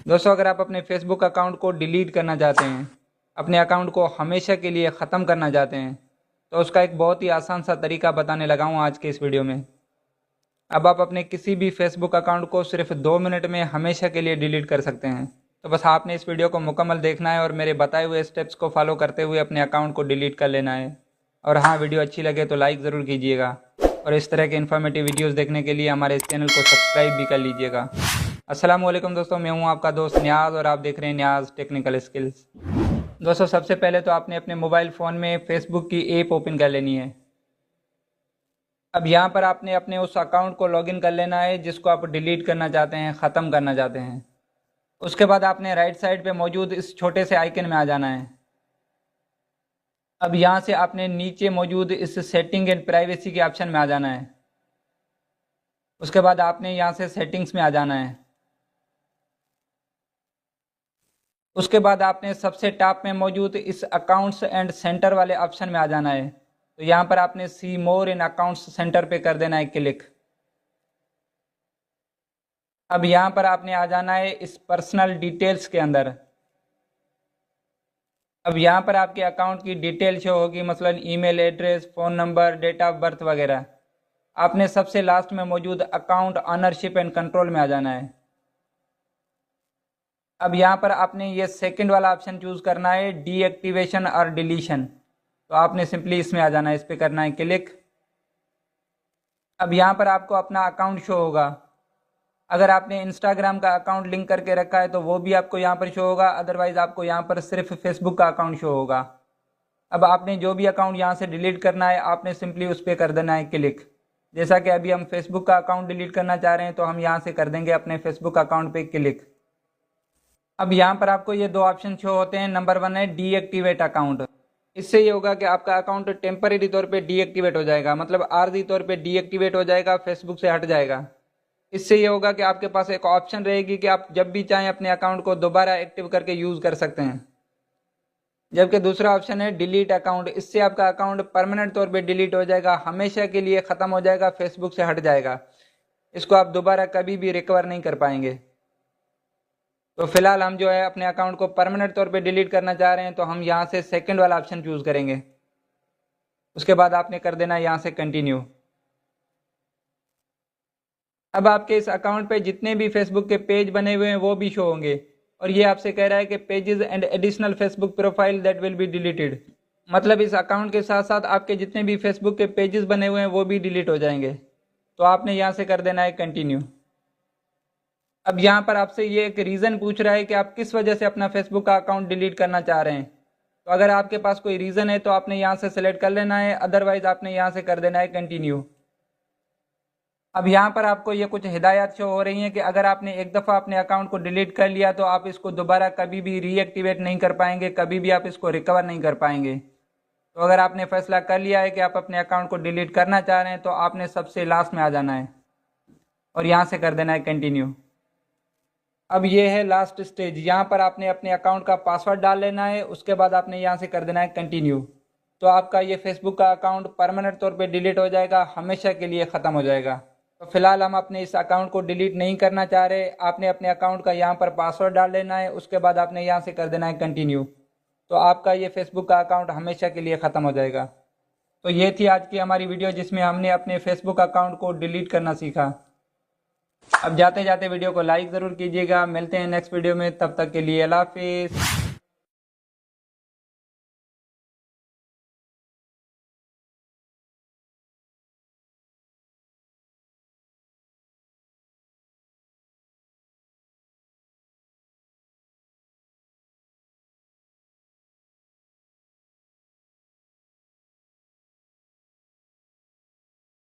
दोस्तों, अगर आप अपने फेसबुक अकाउंट को डिलीट करना चाहते हैं, अपने अकाउंट को हमेशा के लिए ख़त्म करना चाहते हैं, तो उसका एक बहुत ही आसान सा तरीका बताने लगा हूँ आज के इस वीडियो में। अब आप अपने किसी भी फेसबुक अकाउंट को सिर्फ 2 मिनट में हमेशा के लिए डिलीट कर सकते हैं। तो बस आपने इस वीडियो को मुकम्मल देखना है और मेरे बताए हुए स्टेप्स को फॉलो करते हुए अपने अकाउंट को डिलीट कर लेना है। और हाँ, वीडियो अच्छी लगे तो लाइक ज़रूर कीजिएगा और इस तरह के इन्फॉर्मेटिव वीडियोस देखने के लिए हमारे इस चैनल को सब्सक्राइब भी कर लीजिएगा। अस्सलाम वालेकुम दोस्तों, मैं हूं आपका दोस्त न्याज और आप देख रहे हैं न्याज टेक्निकल स्किल्स। दोस्तों, सबसे पहले तो आपने अपने मोबाइल फ़ोन में फेसबुक की ऐप ओपन कर लेनी है। अब यहाँ पर आपने अपने उस अकाउंट को लॉगिन कर लेना है जिसको आप डिलीट करना चाहते हैं, ख़त्म करना चाहते हैं। उसके बाद आपने राइट साइड पे मौजूद इस छोटे से आइकन में आ जाना है। अब यहाँ से आपने नीचे मौजूद इस सेटिंग एंड प्राइवेसी के ऑप्शन में आ जाना है। उसके बाद आपने यहाँ से सेटिंग्स में आ जाना है। उसके बाद आपने सबसे टॉप में मौजूद इस अकाउंट्स एंड सेंटर वाले ऑप्शन में आ जाना है। तो यहाँ पर आपने सी मोर इन अकाउंट्स सेंटर पे कर देना है क्लिक। अब यहाँ पर आपने आ जाना है इस पर्सनल डिटेल्स के अंदर। अब यहाँ पर आपके अकाउंट की डिटेल शो होगी, मसलन email address, phone number, date of birth वगैरह। आपने सबसे लास्ट में मौजूद अकाउंट ऑनरशिप एंड कंट्रोल में आ जाना है। अब यहाँ पर आपने ये सेकंड वाला ऑप्शन चूज़ करना है, डीएक्टिवेशन और डिलीशन। तो आपने सिंपली इसमें आ जाना है, इस पर करना है क्लिक। अब यहाँ पर आपको अपना अकाउंट शो होगा। अगर आपने इंस्टाग्राम का अकाउंट लिंक करके रखा है तो वो भी आपको यहाँ पर शो होगा, अदरवाइज़ आपको यहाँ पर सिर्फ फेसबुक का अकाउंट शो होगा। अब आपने जो भी अकाउंट यहाँ से डिलीट करना है, आपने सिंपली उस पर कर देना है क्लिक। जैसा कि अभी हम फेसबुक का अकाउंट डिलीट करना चाह रहे हैं तो हम यहाँ से कर देंगे अपने फेसबुक अकाउंट पे क्लिक। अब यहाँ पर आपको ये दो ऑप्शन शो होते हैं। नंबर 1 है डीएक्टिवेट अकाउंट। इससे ये होगा कि आपका अकाउंट टेम्परेरी तौर पे डीएक्टिवेट हो जाएगा, मतलब आर्जी तौर पे डीएक्टिवेट हो जाएगा, फेसबुक से हट जाएगा। इससे ये होगा कि आपके पास एक ऑप्शन रहेगी कि आप जब भी चाहें अपने अकाउंट को दोबारा एक्टिव करके यूज़ कर सकते हैं। जबकि दूसरा ऑप्शन है डिलीट अकाउंट। इससे आपका अकाउंट परमानेंट तौर पे डिलीट हो जाएगा, हमेशा के लिए ख़त्म हो जाएगा, फेसबुक से हट जाएगा। इसको आप दोबारा कभी भी रिकवर नहीं कर पाएंगे। तो फिलहाल हम जो है अपने अकाउंट को परमानेंट तौर पे डिलीट करना चाह रहे हैं, तो हम यहाँ से सेकंड वाला ऑप्शन चूज़ करेंगे। उसके बाद आपने कर देना यहाँ से कंटिन्यू। अब आपके इस अकाउंट पे जितने भी फेसबुक के पेज बने हुए हैं वो भी शो होंगे, और ये आपसे कह रहा है कि pages and additional Facebook profile that will be deleted. मतलब इस अकाउंट के साथ साथ आपके जितने भी फेसबुक के पेजेस बने हुए हैं वो भी डिलीट हो जाएंगे। तो आपने यहाँ से कर देना है कंटिन्यू। अब यहाँ पर आपसे ये एक रीज़न पूछ रहा है कि आप किस वजह से अपना फेसबुक का अकाउंट डिलीट करना चाह रहे हैं। तो अगर आपके पास कोई रीज़न है तो आपने यहाँ से सेलेक्ट कर लेना है, अदरवाइज़ आपने यहाँ से कर देना है कंटिन्यू। अब यहाँ पर आपको ये कुछ हिदायत शो हो रही हैं कि अगर आपने एक दफ़ा अपने अकाउंट को डिलीट कर लिया तो आप इसको दोबारा कभी भी रीएक्टिवेट नहीं कर पाएंगे, कभी भी आप इसको रिकवर नहीं कर पाएंगे। तो अगर आपने फैसला कर लिया है कि आप अपने अकाउंट को डिलीट करना चाह रहे हैं तो आपने सबसे लास्ट में आ जाना है और यहाँ से कर देना है कंटिन्यू। अब ये है लास्ट स्टेज। यहाँ पर आपने अपने अकाउंट का पासवर्ड डाल लेना है, उसके बाद आपने यहाँ से कर देना है कंटिन्यू। तो आपका ये फेसबुक का अकाउंट परमानेंट तौर पे डिलीट हो जाएगा, हमेशा के लिए ख़त्म हो जाएगा। तो फिलहाल हम अपने इस अकाउंट को डिलीट नहीं करना चाह रहे। आपने अपने अकाउंट का यहाँ पर पासवर्ड डाल लेना है, उसके बाद आपने यहाँ से कर देना है कंटिन्यू। तो आपका ये फेसबुक का अकाउंट हमेशा के लिए ख़त्म हो जाएगा। तो ये थी आज की हमारी वीडियो जिसमें हमने अपने फेसबुक अकाउंट को डिलीट करना सीखा। अब जाते जाते वीडियो को लाइक ज़रूर कीजिएगा। मिलते हैं नेक्स्ट वीडियो में, तब तक के लिए अल्लाह हाफिज़।